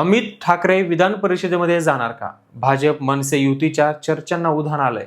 अमित ठाकरे विधान परिषदेमध्ये जाणार का? भाजप मनसे युतीच्या चर्चांना उधाण आलंय.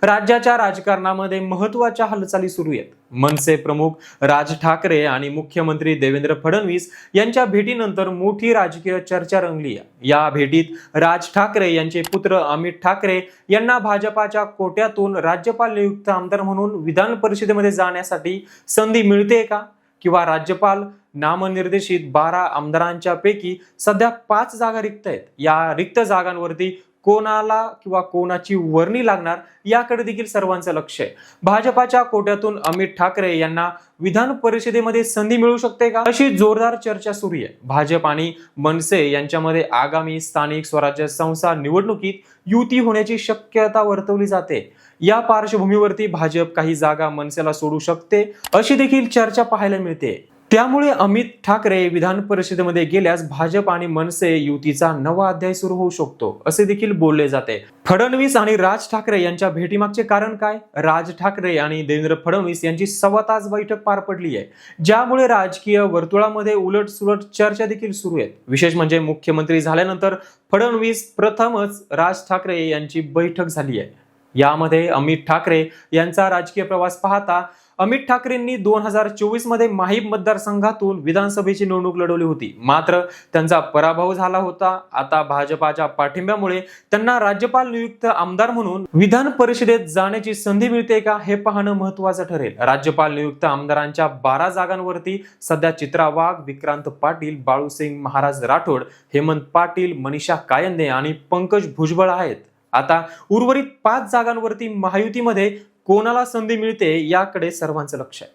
राज्याच्या राजकारणामध्ये महत्त्वाच्या हालचाली सुरू आहेत. मनसे प्रमुख राज ठाकरे आणि मुख्यमंत्री देवेंद्र फडणवीस यांच्या भेटीनंतर मोठी राजकीय चर्चा रंगली आहे. या भेटीत राज ठाकरे यांचे पुत्र अमित ठाकरे यांना भाजपाच्या कोट्यातून राज्यपाल नियुक्त आमदार म्हणून विधान परिषदेमध्ये जाण्यासाठी संधी मिळते का? किंवा राज्यपाल नामनिर्देशित 12 आमदारांच्या पैकी सध्या 5 जागा रिक्त आहेत. या रिक्त जागांवरती कोणाला किंवा कोणाची वर्णी लागणार याकडे देखील सर्वांचं लक्ष आहे. भाजपाच्या कोट्यातून अमित ठाकरे यांना विधान परिषदेमध्ये संधी मिळू शकते का, अशी जोरदार चर्चा सुरू आहे. भाजप आणि मनसे यांच्यामध्ये आगामी स्थानिक स्वराज्य संस्था निवडणुकीत युती होण्याची शक्यता वर्तवली जाते. या पार्श्वभूमीवरती भाजप काही जागा मनसेला सोडू शकते अशी देखील चर्चा पाहायला मिळते. त्यामुळे अमित ठाकरे विधान परिषदेमध्ये गेल्यास भाजप आणि मनसे युतीचा नवा अध्याय सुरू होऊ शकतो असे देखील बोलले जाते. फडणवीस आणि राज ठाकरे यांच्या भेटीमागचे कारण काय? राज ठाकरे आणि देवेंद्र फडणवीस यांची 1.25 तास बैठक पार पडली आहे, ज्यामुळे राजकीय वर्तुळामध्ये उलटसुलट चर्चा देखील सुरू आहेत. विशेष म्हणजे मुख्यमंत्री झाल्यानंतर फडणवीस प्रथमच राज ठाकरे यांची बैठक झाली आहे. यामध्ये अमित ठाकरे यांचा राजकीय प्रवास पाहता अमित ठाकरेंनी 2024 मध्ये माहीम मतदारसंघातून विधानसभेची निवडणूक लढवली होती, मात्र त्यांचा पराभव झाला होता. आता भाजपाच्या पाठिंब्यामुळे त्यांना राज्यपाल नियुक्त आमदार म्हणून विधान परिषदेत जाण्याची संधी मिळते का, हे पाहणं महत्त्वाचं ठरेल. राज्यपाल नियुक्त आमदारांच्या 12 जागांवरती सध्या चित्रा वाघ, विक्रांत पाटील, बाळूसिंग महाराज राठोड, हेमंत पाटील, मनीषा कायंदे आणि पंकज भुजबळ आहेत. आता उर्वरित 5 जागांवरती महायुतीमध्ये कोणाला संधी मिळते याकडे सर्वांचं लक्ष आहे.